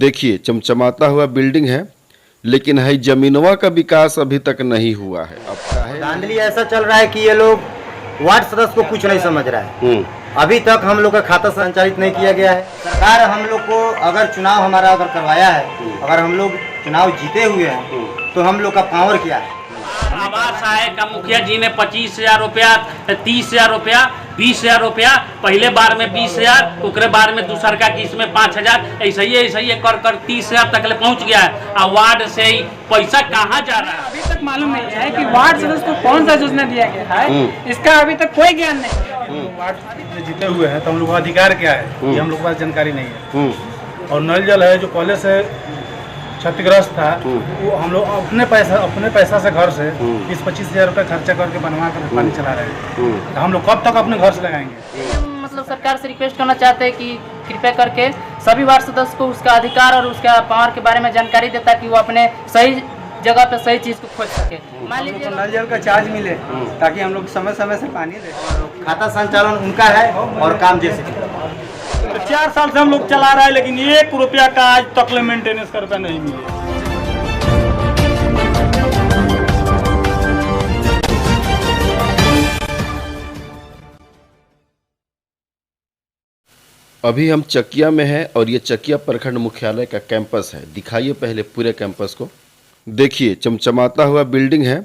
देखिए चमचमाता हुआ बिल्डिंग है, लेकिन है जमीनवा का विकास अभी तक नहीं हुआ है। अब काहे धांधली ऐसा चल रहा है कि ये लोग वार्ड सदस्य को कुछ नहीं समझ रहा है। अभी तक हम लोग का खाता संचालित नहीं किया गया है। सरकार हम लोग को अगर चुनाव हमारा अगर करवाया है, अगर हम लोग चुनाव जीते हुए हैं तो हम लोग का पावर क्या है। आवास आय का मुखिया जी ने 25,000 रुपया, 30,000 रुपया, 20,000 रुपया, पहले बार में 20,000, उकरे बार में दूसर का किस में 5,000, ऐसा ही कर 30,000 तक ले पहुंच गया है। और वार्ड से ही पैसा कहाँ जा रहा है अभी तक मालूम नहीं है कि वार्ड सदस्य को कौन सा योजना दिया गया है, इसका अभी तक कोई ज्ञान नहीं। वार्ड जीते हुए हैं तो हम लोग का अधिकार क्या है, ये हम लोग के पास जानकारी नहीं है। और नल जल है जो पहले से क्षतिग्रस्त था, वो हम लोग अपने पैसा से घर से 20-25 हज़ार रुपये खर्चा करके बनवा कर पानी चला रहे हैं। तो हम लोग कब तक अपने घर से लगाएंगे। मतलब सरकार से रिक्वेस्ट करना चाहते हैं कि कृपया करके सभी वार्ड सदस्य को उसका अधिकार और उसका पावर के बारे में जानकारी देता कि वो अपने सही जगह पे सही चीज को खोज सके। मान लीजिए नल जल का चार्ज मिले ताकि हम लोग समय समय से पानी दे। खाता संचालन उनका है और काम जैसे 4 साल से हम लोग चला रहा है, लेकिन 1 रुपया का आज तक मेंटेनेंस का रुपया नहीं मिले। अभी हम चकिया में हैं और ये चकिया प्रखंड मुख्यालय का कैंपस है। दिखाइए पहले पूरे कैंपस को। देखिए चमचमाता हुआ बिल्डिंग है,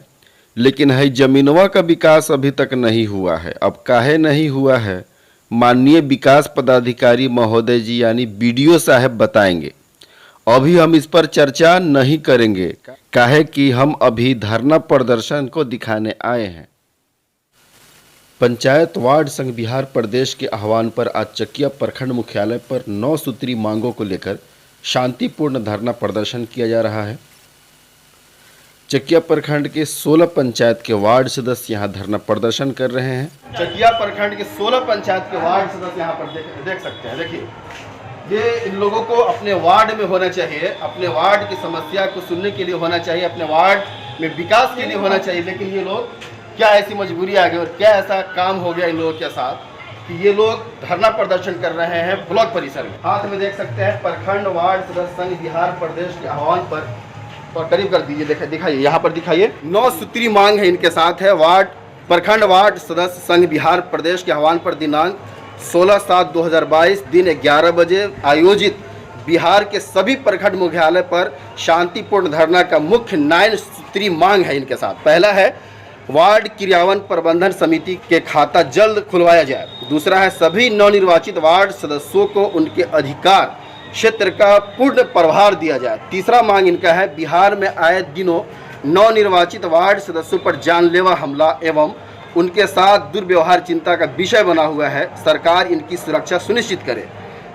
लेकिन है जमीनवा का विकास अभी तक नहीं हुआ है। अब काहे नहीं हुआ है, माननीय विकास पदाधिकारी महोदय जी यानी बीडीओ साहब बताएंगे। अभी हम इस पर चर्चा नहीं करेंगे, काहे कि हम अभी धरना प्रदर्शन को दिखाने आए हैं। पंचायत वार्ड संघ बिहार प्रदेश के आह्वान पर आज चकिया प्रखंड मुख्यालय पर 9 सूत्री मांगों को लेकर शांतिपूर्ण धरना प्रदर्शन किया जा रहा है। चकिया प्रखंड के 16 पंचायत के वार्ड सदस्य यहां धरना प्रदर्शन कर रहे हैं। चकिया प्रखंड के 16 पंचायत के वार्ड सदस्य यहां पर देख सकते हैं। देखिए, ये इन लोगों को अपने वार्ड में होना चाहिए, अपने वार्ड की समस्या को सुनने के लिए होना चाहिए, अपने वार्ड में विकास के लिए होना चाहिए। लेकिन ये लोग क्या ऐसी मजबूरी आ गई और क्या ऐसा काम हो गया इन लोगों के साथ कि ये लोग धरना प्रदर्शन कर रहे हैं ब्लॉक परिसर में। हाथ में देख सकते हैं प्रखंड वार्ड सदस्य संघ बिहार प्रदेश के आह्वान पर, और करीब कर दीजिए, दिखाइए यहाँ पर दिखाइए। 9 सूत्री मांग है इनके साथ है। प्रखंड वार्ड सदस्य संघ बिहार प्रदेश के आह्वान पर दिनांक 16/7/2022 दिन 11 बजे आयोजित बिहार के सभी प्रखंड मुख्यालय पर शांतिपूर्ण धरना का मुख्य 9 सूत्री मांग है इनके साथ। पहला है वार्ड क्रियान्वयन प्रबंधन समिति के खाता जल्द खुलवाया जाए। दूसरा है सभी नवनिर्वाचित वार्ड सदस्यों को उनके अधिकार क्षेत्र का पूर्ण प्रभार दिया जाए। तीसरा मांग इनका है बिहार में आए दिनों नवनिर्वाचित वार्ड सदस्यों पर जानलेवा हमला एवं उनके साथ दुर्व्यवहार चिंता का विषय बना हुआ है, सरकार इनकी सुरक्षा सुनिश्चित करे।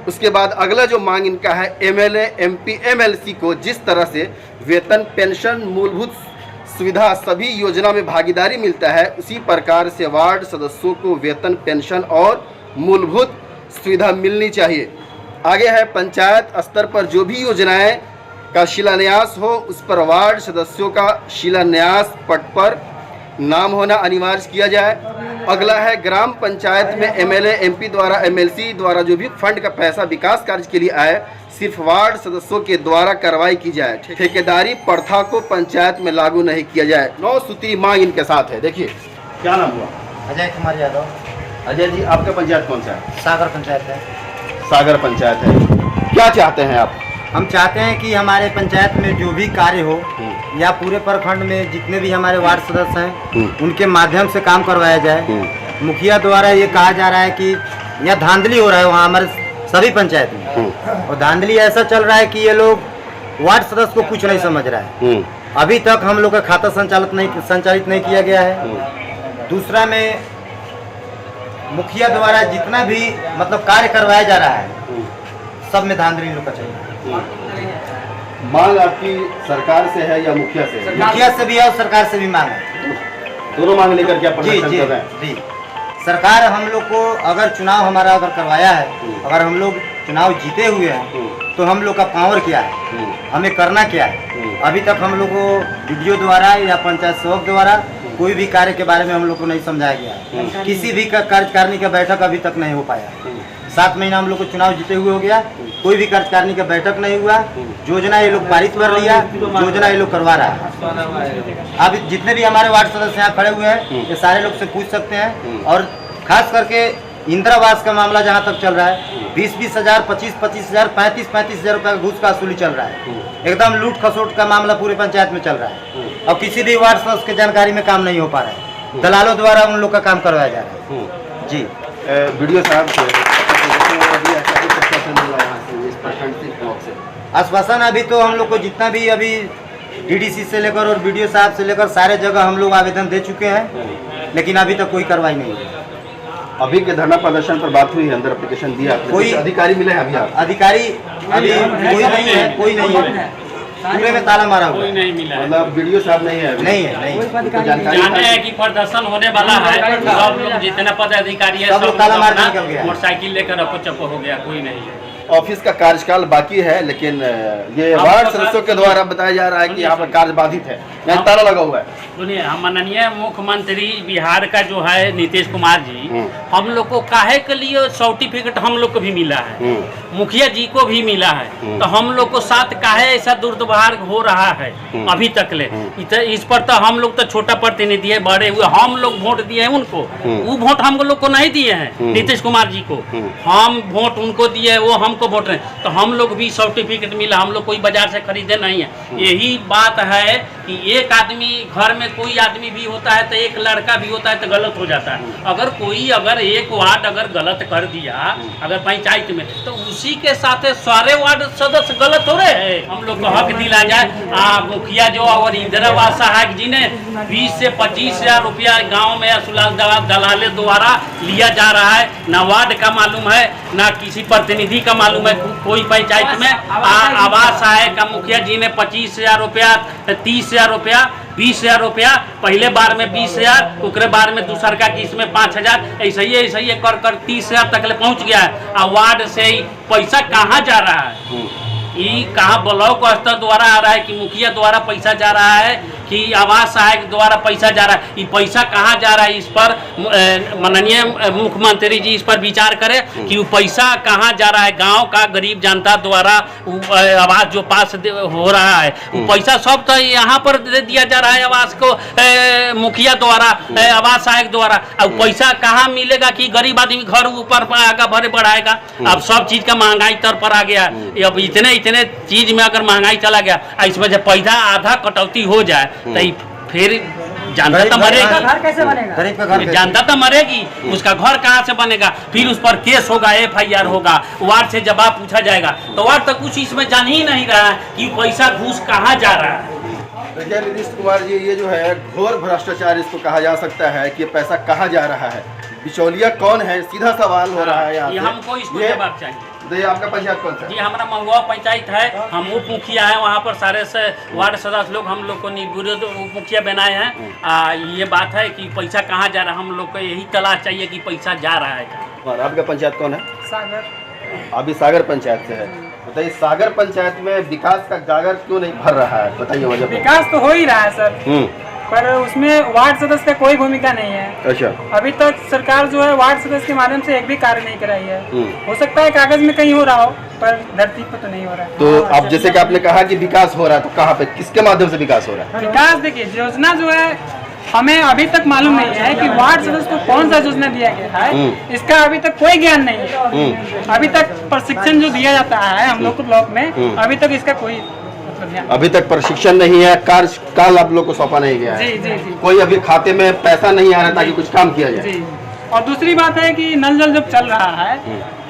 उसके बाद अगला जो मांग इनका है एमएलए एमपी एमएलसी को जिस तरह से वेतन पेंशन मूलभूत सुविधा सभी योजना में भागीदारी मिलता है, उसी प्रकार से वार्ड सदस्यों को वेतन पेंशन और मूलभूत सुविधा मिलनी चाहिए। आगे है पंचायत स्तर पर जो भी योजनाएं का शिलान्यास हो उस पर वार्ड सदस्यों का शिलान्यास पट पर नाम होना अनिवार्य किया जाए। अगला है ग्राम पंचायत में एमएलए एमपी द्वारा एमएलसी द्वारा जो भी फंड का पैसा विकास कार्य के लिए आए सिर्फ वार्ड सदस्यों के द्वारा कार्रवाई की जाए। ठेकेदारी प्रथा को पंचायत में लागू नहीं किया जाए। 9 सूत्री मांग इनके साथ है। देखिए, क्या नाम हुआ? अजय कुमार यादव। अजय जी, आपका पंचायत कौन सा है? सागर पंचायत है। सागर पंचायत है। क्या चाहते हैं आप? हम चाहते हैं कि हमारे पंचायत में जो भी कार्य हो या पूरे प्रखंड में जितने भी हमारे वार्ड सदस्य हैं उनके माध्यम से काम करवाया जाए। मुखिया द्वारा ये कहा जा रहा है कि यहाँ धांधली हो रहा है वहाँ हमारे सभी पंचायत में, और धांधली ऐसा चल रहा है कि ये लोग वार्ड सदस्य को कुछ नहीं समझ रहा है। अभी तक हम लोग का खाता संचालित नहीं किया गया है। दूसरा में मुखिया द्वारा जितना भी मतलब कार्य करवाया जा रहा है सब में धांधली लोग का चाहिए। मांग आपकी सरकार से है या मुखिया से है? मुखिया से भी है और सरकार से भी मांग है। दोनों मांग लेकर क्या प्रदर्शन कर रहे हैं? जी, सरकार हम लोग को अगर चुनाव हमारा अगर करवाया है, अगर हम लोग चुनाव जीते हुए हैं तो हम लोग का पावर क्या है, हमें करना क्या है। अभी तक हम लोग को वीडियो द्वारा या पंचायत सेवक द्वारा कोई भी कार्य के बारे में हम लोग को नहीं समझाया गया है। किसी भी कार्यकारिणी का बैठक अभी तक नहीं हो पाया। 7 महीना हम लोग को चुनाव जीते हुए हो गया, कोई भी कार्यकारिणी का बैठक नहीं हुआ। योजना ये लोग पारित कर लिया, योजना ये लोग करवा रहा है। अब जितने भी हमारे वार्ड सदस्य यहाँ खड़े हुए हैं ये सारे लोग से पूछ सकते हैं। और खास करके इंदिरा आवास का मामला जहाँ तक चल रहा है, 20-20 हज़ार, 25-25 हज़ार, 35-35 हज़ार रुपये का घूस का वसूली चल रहा है। एकदम लूट खसोट का मामला पूरे पंचायत में चल रहा है। अब किसी भी वार्ड सदस्य की जानकारी में काम नहीं हो पा रहा है, दलालों द्वारा उन लोग का काम करवाया जा रहा है। जी वीडियो साहब आश्वासन अभी तो हम लोग को जितना भी अभी डीडीसी से लेकर और बीडीओ साहब से लेकर सारे जगह हम लोग आवेदन दे चुके हैं, लेकिन अभी तक कोई कार्रवाई नहीं हुई। अभी के धरना प्रदर्शन पर बात हुई है, अंदर एप्लीकेशन दिया, कोई अधिकारी मिले हैं अभी? आप अधिकारी अभी कोई नहीं है, कोई नहीं है, पूरे में ताला मारा हुआ कोई नहीं मिला है। मतलब वीडियो साहब नहीं है? नहीं है, नहीं है। तो जानकारी जाने है कि प्रदर्शन होने वाला है, सब लोग जितने पदाधिकारी है सब लोग ताला मार के निकल गया। मोटरसाइकिल लेकर रपो चप्पो हो गया, कोई नहीं है। ऑफिस का कार्यकाल बाकी है, लेकिन ये वार्ड सदस्यों के द्वारा बताया जा रहा है कि यहाँ पर कार्य बाधित है, यहाँ ताला लगा हुआ है। सुनिए, हम माननीय मुख्यमंत्री बिहार का जो है नीतीश कुमार जी, हम लोग को काहे के लिए सर्टिफिकेट हम लोग को भी मिला है, मुखिया जी को भी मिला है, तो हम लोग को साथ काहे ऐसा दुर्व्यवहार हो रहा है अभी तक ले? इस पर तो हम लोग तो छोटा प्रतिनिधि है, बड़े हुए हम लोग वोट दिए हैं उनको, वो वोट हम लोग को नहीं दिए हैं नीतीश कुमार जी को, हम वोट उनको दिए, वो हमको वोट रहे, तो हम लोग भी सर्टिफिकेट मिला, हम लोग कोई बाजार से खरीदे नहीं है। यही बात है कि एक आदमी घर में कोई आदमी भी होता है तो एक लड़का भी होता है तो गलत हो जाता है। अगर एक वार्ड अगर गलत कर दिया अगर पंचायत में, तो उसी के साथ सारे वार्ड सदस्य गलत हो रहे हैं। हम लोग को हक दिला जाए। मुखिया जो और इंदिरा आवास सहायक जी ने 20 से 25 हज़ार रुपया गाँव में दलाले द्वारा लिया जा रहा है, न वार्ड का मालूम है न किसी प्रतिनिधि का मालूम है। कोई पंचायत में आवास सहायक का मुखिया जी ने 25 हज़ार रुपया, 30 हज़ार रुपया, 20 हज़ार रुपया, पहले बार में 20 हज़ार, उकरे बार में दूसर का किस में 5 हज़ार, ऐसे ही कर 30 हज़ार तक ले पहुँच गया है। वार्ड से ही पैसा कहाँ जा रहा है? ये कहाँ ब्लॉक स्तर द्वारा आ रहा है कि मुखिया द्वारा पैसा जा रहा है कि आवास सहायक द्वारा पैसा जा रहा है? ये पैसा कहाँ जा रहा है? इस पर माननीय मुख्यमंत्री जी इस पर विचार करें कि वो पैसा कहाँ जा रहा है। गांव का गरीब जनता द्वारा आवास जो पास हो रहा है, वो पैसा सब तो यहाँ पर दे दिया जा रहा है आवास को, मुखिया द्वारा, आवास सहायक द्वारा। अब पैसा कहाँ मिलेगा कि गरीब आदमी घर ऊपर आगा भरे बढ़ाएगा? अब सब चीज़ का महंगाई तर पर आ गया। अब इतने चीज में अगर महंगाई चला गया, इसमें जब पैसा आधा कटौती हो जाए तो फिर जनता तो मरेगी। घर कैसे बनेगा? गरीब का घर जनता तो मरेगी, उसका घर कहाँ से बनेगा? फिर उस पर केस होगा, FIR होगा, वार्ड से जवाब पूछा जाएगा। तो वार्ड तक कुछ इसमें जान ही नहीं रहा है कि पैसा घूस कहाँ जा रहा है। देखिए नीतीश कुमार जी, ये जो है घोर भ्रष्टाचार इसको कहा जा सकता है कि पैसा कहाँ जा रहा है, बिचौलिया कौन है, सीधा सवाल हो रहा है यहाँ हमको इसको जवाब चाहिए। ये आपका पंचायत कौन सा? जी हमारा मंगवा पंचायत है, हम उप मुखिया है, वहाँ पर सारे से वार्ड सदस्य लोग हम लोग को निर्विरोध उप मुखिया बनाए हैं। ये बात है कि पैसा कहाँ जा रहा है, हम लोग को यही तलाश चाहिए कि पैसा जा रहा है। और आपका पंचायत कौन है? सागर। अभी सागर पंचायत से है, बताइए सागर पंचायत में विकास का गागर क्यों नहीं भर रहा है, बताइए वजह। विकास तो हो ही रहा है सर, पर उसमें वार्ड सदस्य का कोई भूमिका नहीं है। अच्छा, अभी तक सरकार जो है वार्ड सदस्य के माध्यम से एक भी कार्य नहीं कराई है। हो सकता है कागज में कहीं हो रहा हो, पर धरती पर तो नहीं हो रहा है। तो अब जैसे कि आपने कहा कि विकास हो रहा है, तो कहाँ पे, किसके माध्यम से विकास हो रहा है? विकास देखिए, योजना जो है हमें अभी तक मालूम नहीं है कि वार्ड सदस्य को कौन सा योजना दिया गया है, इसका अभी तक कोई ज्ञान नहीं है। अभी तक प्रशिक्षण जो दिया जाता है हम लोग को ब्लॉक में, अभी तक इसका कोई अभी तक प्रशिक्षण नहीं है, कार्यकाल आप लोग को सौंपा नहीं गया है। जी। कोई अभी खाते में पैसा नहीं आ रहा ताकि कुछ काम किया जाए। जी। और दूसरी बात है कि नल जल जब चल रहा है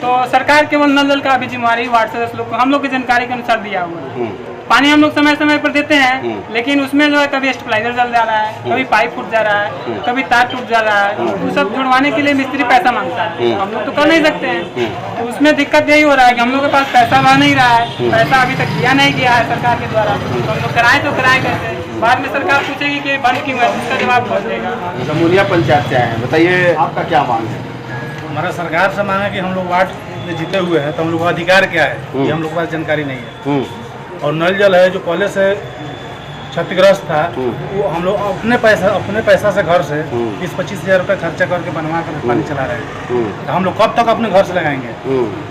तो सरकार केवल नल जल का अभी जिम्मेवारी वार्ड सदस्य लोग को, हम लोग की जानकारी के अनुसार दिया हुआ है। पानी हम लोग समय समय पर देते हैं, लेकिन उसमें जो है कभी स्टेबलाइजर जल जा रहा है, कभी पाइप फूट जा रहा है, कभी तार टूट जा रहा है। तो सब जुड़वाने के लिए मिस्त्री पैसा मांगता है, हम लोग तो कर नहीं सकते हैं। तो उसमें दिक्कत यही हो रहा है कि हम लोग के पास पैसा आ नहीं रहा है, पैसा अभी तक दिया नहीं गया है सरकार के द्वारा। तो हम लोग कराए तो कराए कैसे? बाद में सरकार पूछेगी कि बंद क्यों है, उसका जवाब कौन देगा? जमुनिया पंचायत से आए हैं, बताइए आपका क्या मांग है? हमारा सरकार से मांग है कि हम लोग वार्ड में जीते हुए हैं, तो हम लोग का अधिकार क्या है ये हम लोग के पास जानकारी नहीं है। और नल जल है जो पहले से क्षतिग्रस्त था वो हम लोग अपने पैसा से घर से 20-25 हज़ार रुपये खर्चा करके बनवा कर पानी चला रहे हैं। तो हम लोग कब तक अपने घर से लगाएंगे?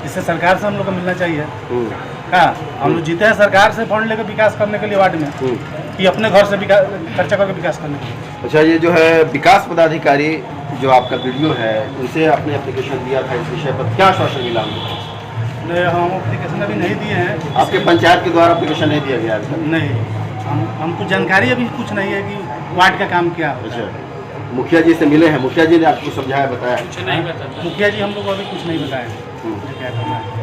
इससे सरकार से हम लोग को मिलना चाहिए। हाँ, हम लोग जीते हैं सरकार से फंड लेकर विकास करने के लिए वार्ड में, कि अपने घर से खर्चा करके विकास करने के लिए। अच्छा, ये जो है विकास पदाधिकारी जो आपका वीडियो है, उनसे आपने एप्लीकेशन दिया था इस विषय पर, क्या आश्वासन मिला? नहीं, हम एप्लीकेशन अभी नहीं दिए हैं। आपके पंचायत के द्वारा एप्लीकेशन नहीं दिया गया अभी? नहीं, हमको जानकारी अभी कुछ नहीं है कि वार्ड का काम क्या है। अच्छा, मुखिया जी से मिले हैं? मुखिया जी ने आपको समझाया, बताया? मुखिया जी हम लोग को अभी कुछ नहीं बताया क्या करना है।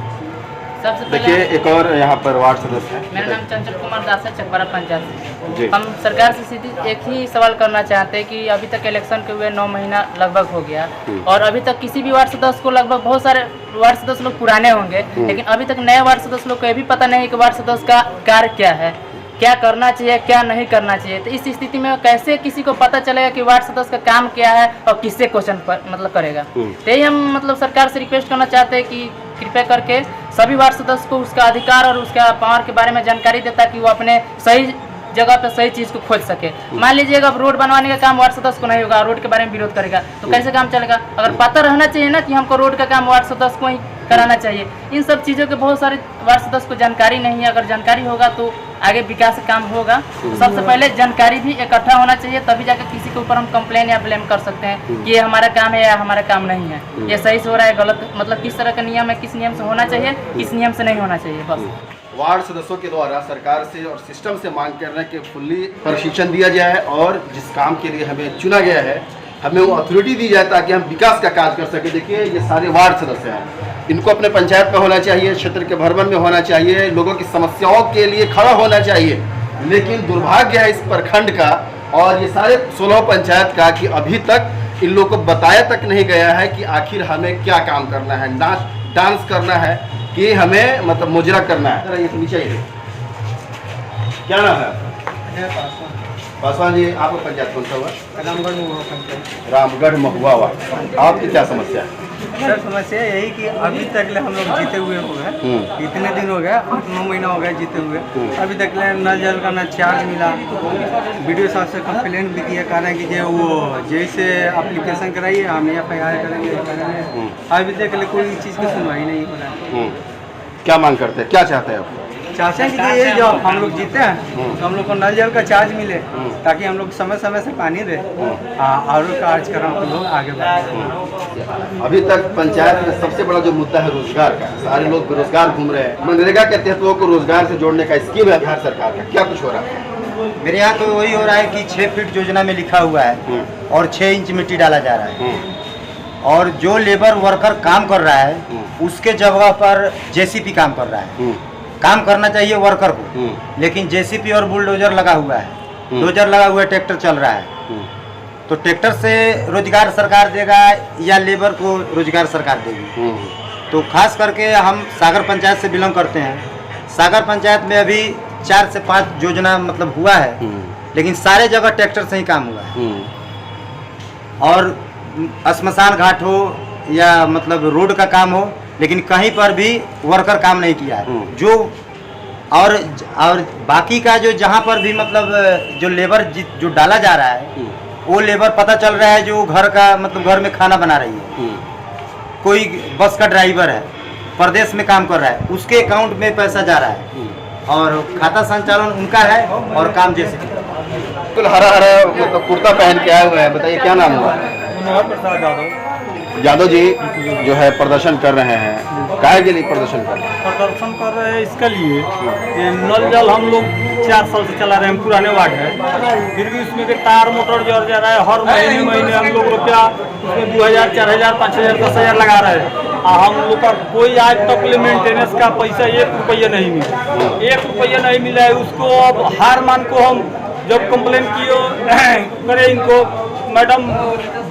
सबसे देखिए, पहले एक और यहाँ पर वार्ड सदस्य है। मेरा नाम चंचल कुमार दास है, चकबरा पंचायत जी। से। हम सरकार से सीधी एक ही सवाल करना चाहते हैं कि अभी तक इलेक्शन के हुए 9 महीना लगभग हो गया और अभी तक किसी भी वार्ड सदस्य को, लगभग बहुत सारे वार्ड सदस्य लोग पुराने होंगे, लेकिन अभी तक नए वार्ड सदस्य लोग को ये भी पता नहीं है कि वार्ड सदस्य का कार्य क्या है, क्या करना चाहिए, क्या नहीं करना चाहिए। तो इस स्थिति में कैसे किसी को पता चलेगा कि वार्ड सदस्य का काम क्या है और किससे क्वेश्चन मतलब करेगा। तो यही हम मतलब सरकार से रिक्वेस्ट करना चाहते हैं कि कृपया करके सभी वार्ड सदस्य को उसका अधिकार और उसका पावर के बारे में जानकारी दे, ताकि वो अपने सही जगह पे सही चीज़ को खोज सके। मान लीजिए अब रोड बनवाने का काम वार्ड सदस्य को नहीं होगा, रोड के बारे में विरोध करेगा, तो कैसे काम चलेगा? अगर पता रहना चाहिए ना कि हमको रोड का काम वार्ड सदस्य को ही कराना चाहिए। इन सब चीज़ों के बहुत सारे वार्ड सदस्य को जानकारी नहीं है। अगर जानकारी होगा तो आगे विकास का काम होगा। तो सबसे पहले जानकारी भी इकट्ठा होना चाहिए, तभी जाकर किसी के ऊपर हम कंप्लेन या ब्लेम कर सकते हैं कि ये हमारा काम है या हमारा काम नहीं है, ये सही से हो रहा है गलत, मतलब किस तरह का नियम है, किस नियम से होना चाहिए, किस नियम से नहीं होना चाहिए। बस वार्ड सदस्यों के द्वारा सरकार से और सिस्टम से मांग कर रहे हैं कि फुल्ली प्रशिक्षण दिया जाए और जिस काम के लिए हमें चुना गया है, हमें वो अथॉरिटी दी जाए ताकि हम विकास का कार्य कर सके। देखिए, ये सारे वार्ड सदस्य हैं, इनको अपने पंचायत में होना चाहिए, क्षेत्र के भ्रमण में होना चाहिए, लोगों की समस्याओं के लिए खड़ा होना चाहिए। लेकिन दुर्भाग्य है इस प्रखंड का और ये सारे 16 पंचायत का कि अभी तक इन लोगों को बताया तक नहीं गया है कि आखिर हमें क्या काम करना है, नाच डांस करना है कि हमें मतलब मुजरा करना है। ये तो नीचे ही है। क्या नाम है? पासवान जी, आपका पंचायत कौन सा हुआ? रामगढ़ महुआ पंचायत। रामगढ़ महुआ। आपकी क्या समस्या है? सर समस्या यही कि अभी तक हम लोग जीते हुए हो गए, इतने दिन हो गए, 9 महीना हो गया जीते हुए, अभी तक नल जल का न चार्ज मिला। वीडियो साहब से कंप्लेंट भी किया, कह रहे हैं कि जो वो जैसे एप्लीकेशन कराइए हम FIR करेंगे, अभी तक कोई चीज़ की सुनवाई नहीं हो रहा है। क्या मांग करते हैं, क्या चाहते हैं आप? चाहते हैं कि ये जो हम लोग जीते हैं तो हम लोग को नल जल का चार्ज मिले, ताकि हम लोग समय समय से पानी दे और कार्य करें, हम लोग आगे बढ़ें। अभी तक पंचायत में सबसे बड़ा जो मुद्दा है रोजगार का, सारे लोग बेरोजगार घूम रहे हैं। मनरेगा के तहत लोगों को रोजगार से जोड़ने का स्कीम है बिहार सरकार का, क्या कुछ हो रहा है? मेरे यहाँ तो वही हो रहा है कि 6 फीट योजना में लिखा हुआ है और 6 इंच मिट्टी डाला जा रहा है, और जो लेबर वर्कर काम कर रहा है उसके जगह पर JCP काम कर रहा है। काम करना चाहिए वर्कर को, लेकिन JCP और बुलडोजर लगा हुआ है, डोजर लगा हुआ है, ट्रैक्टर चल रहा है। तो ट्रैक्टर से रोजगार सरकार देगा या लेबर को रोजगार सरकार देगी? तो खास करके हम सागर पंचायत से बिलोंग करते हैं। सागर पंचायत में अभी 4 से 5 योजना मतलब हुआ है, लेकिन सारे जगह ट्रैक्टर से ही काम हुआ है। और श्मशान घाट हो या मतलब रोड का काम हो, लेकिन कहीं पर भी वर्कर काम नहीं किया है। जो और बाकी का जो जहाँ पर भी मतलब जो लेबर जो डाला जा रहा है, वो लेबर पता चल रहा है जो घर का मतलब घर में खाना बना रही है, कोई बस का ड्राइवर है, प्रदेश में काम कर रहा है, उसके अकाउंट में पैसा जा रहा है और खाता संचालन उनका है और काम जैसे बिल्कुल हरा हरा मतलब कुर्ता पहन के आए हुए हैं। बताइए, क्या नाम हुआ? यादव जी जो है प्रदर्शन कर रहे हैं, काहे के लिए प्रदर्शन कर रहे हैं? प्रदर्शन कर रहे हैं इसके लिए कि नल जल हम लोग 4 साल से चला रहे हैं, पुराने वार्ड है, फिर भी उसमें के तार मोटर जड़ जा रहा है। हर महीने हम लोग रुपया उसमें 2000, 4000, 5000, 10,000 लगा रहे हैं, और हम लोग का कोई आज तक मेंटेनेंस का पैसा 1 रुपया नहीं मिला, 1 रुपया नहीं मिला है। उसको अब हार मान को हम जब कंप्लेन किए करे इनको मैडम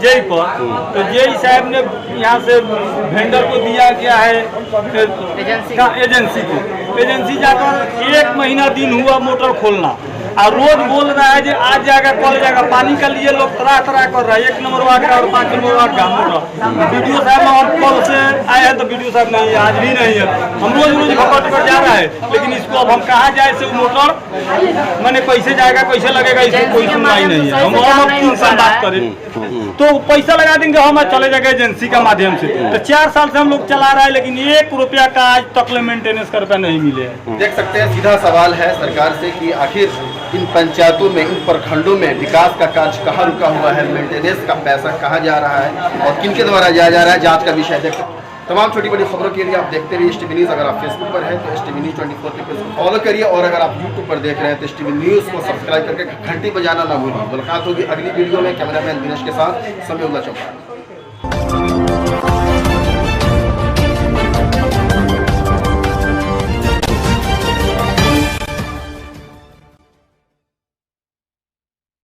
जेई पर, तो जेई साहब ने यहाँ से वेंडर को दिया गया है एजेंसी को। एजेंसी जाकर 1 महीना दिन हुआ मोटर खोलना, और रोज बोल रहा है कि आज जाएगा कल जाएगा। पानी का लिए लोग तरह तरह कर रहा है, 1 नंबर वार्ड का और 5 नंबर वार्ड का मोटर। वीडियो साहब हम कल से आए हैं तो वीडियो साहब नहीं है, आज भी नहीं है। हम रोज रोज भगवत पर जा रहा है, लेकिन इसको अब हम कहाँ जाए से मोटर मैंने कैसे जाएगा कैसे लगेगा, इसको कोई सुनवाई नहीं है। हम इनसे बात करें तो पैसा लगा देंगे, हम चले जाएंगे एजेंसी का माध्यम से। तो 4 साल से हम लोग चला रहा है, लेकिन 1 रुपया का आज तक मेंटेनेंस का रुपया नहीं मिले है। देख सकते हैं, सीधा सवाल है सरकार से कि आखिर इन पंचायतों में, इन प्रखंडों में विकास का कार्य कहाँ रुका हुआ है, मेंटेनेंस का पैसा कहाँ जा रहा है और किनके द्वारा जाया जा रहा है, जांच का विषय देख सकते हैं। तमाम छोटी बड़ी खबरों के लिए आप देखते रहिए STV न्यूज़। अगर आप फेसबुक पर हैं तो STV न्यूज़ 24 के पेज को फॉलो करिए और अगर आप यूट्यूब पर देख रहे हैं तो STV न्यूज़ को सब्सक्राइब करके घंटी बजाना ना भूलिए। मुलाकात होगी अगली वीडियो में कैमरामैन दिनेश के साथ, समय उल्ला चौपाल।